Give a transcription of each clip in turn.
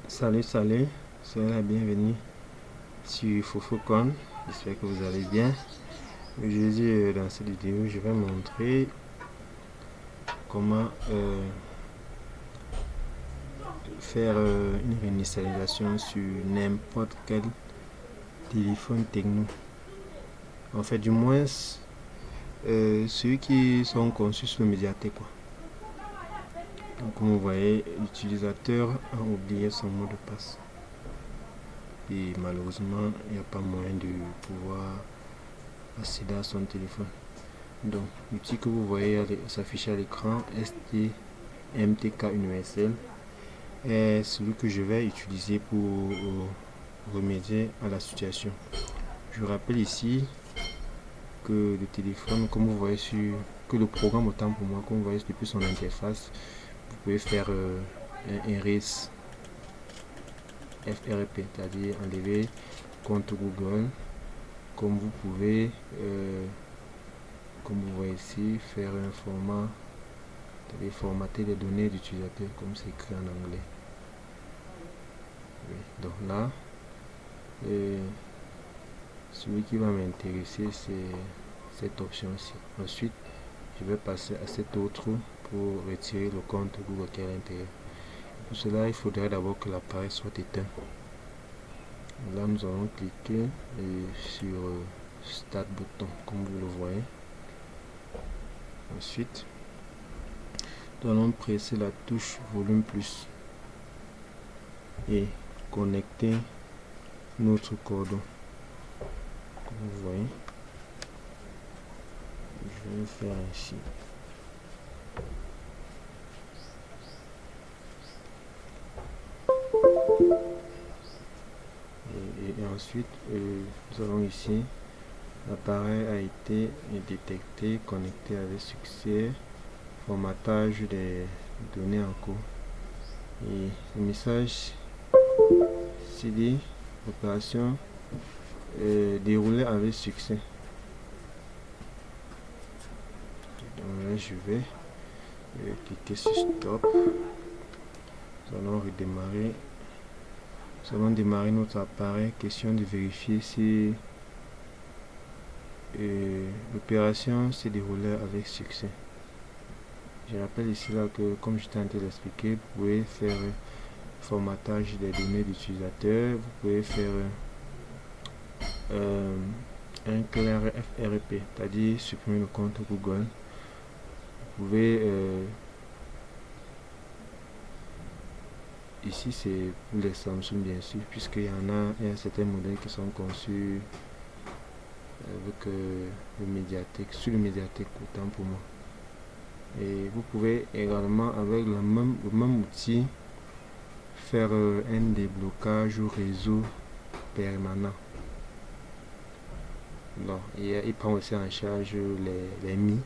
Salut, soyez la bienvenue sur Fofocon. J'espère que vous allez bien. Aujourd'hui, dans cette vidéo, je vais montrer comment faire une réinitialisation sur n'importe quel téléphone techno. En fait, du moins, ceux qui sont conçus sur le Mediatek, quoi. Donc, comme vous voyez, l'utilisateur a oublié son mot de passe. Et malheureusement, il n'y a pas moyen de pouvoir accéder à son téléphone. Donc, l'outil que vous voyez s'afficher à l'écran, STMTK universel, est celui que je vais utiliser pour remédier à la situation. Je rappelle ici que le téléphone, comme vous voyez que le programme, autant pour moi, comme vous voyez depuis son interface, vous pouvez faire un erase FRP, c'est-à-dire enlever compte Google, comme vous pouvez, comme vous voyez ici, faire un format, c'est-à-dire formater les données d'utilisateur, comme c'est écrit en anglais. Oui. Donc là, celui qui va m'intéresser, c'est cette option-ci. Ensuite, je vais passer à cette autre pour retirer le compte Google qui est à l'intérieur. Pour cela, il faudrait d'abord que l'appareil soit éteint. Là, nous allons cliquer sur Start bouton, comme vous le voyez. Ensuite, nous allons presser la touche volume plus et connecter notre cordon. Comme vous voyez, je vais faire ainsi. Et ensuite, nous allons ici. L'appareil a été détecté, connecté avec succès, formatage des données en cours. Et le message dit opération déroulée avec succès. Donc là, je vais cliquer sur stop. Nous allons redémarrer. Nous allons démarrer notre appareil. Question de vérifier si l'opération s'est déroulée avec succès. Je rappelle ici là que, comme je t'ai expliqué, vous pouvez faire formatage des données d'utilisateur, vous pouvez faire un clair FRP, c'est-à-dire supprimer le compte Google. Vous pouvez ici c'est pour les Samsung bien sûr, puisqu'il y a certains modèles qui sont conçus avec le Mediatek, sur le Mediatek autant pour moi. Et vous pouvez également avec le même outil faire un déblocage au réseau permanent. Non, il prend aussi en charge les MI.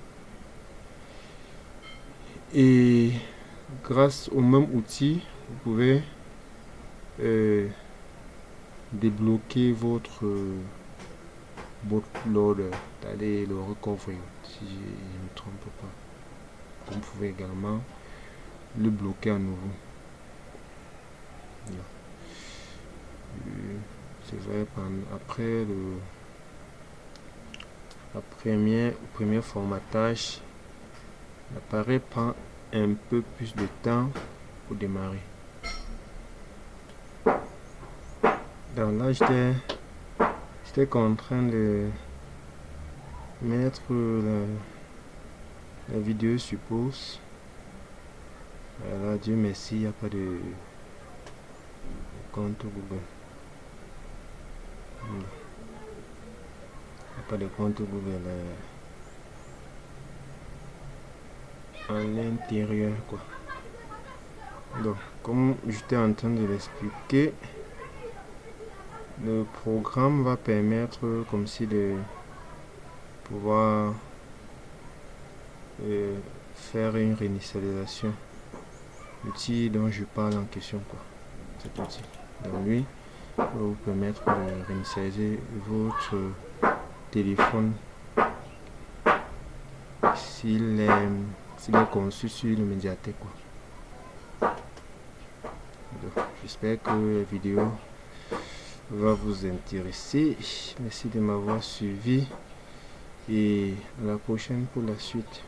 Et grâce au même outil, vous pouvez débloquer votre bootloader, c'est-à-dire le recovery, si je ne me trompe pas. Vous pouvez également le bloquer à nouveau. C'est vrai, après le premier formatage, l'appareil prend un peu plus de temps pour démarrer. Donc là, j'étais contraint de mettre la vidéo sur pause. Voilà, Dieu merci, il n'y a pas de compte Google. Il n'y a pas de compte Google à l'intérieur, quoi. Donc, comme j'étais en train de l'expliquer, le programme va permettre comme si de pouvoir faire une réinitialisation. L'outil dont je parle en question, quoi. Cet outil. Donc lui va vous permettre de réinitialiser votre téléphone s'il est conçu sur le Mediatek, quoi. j'espère que la vidéo va vous intéresser. Merci de m'avoir suivi et à la prochaine pour la suite.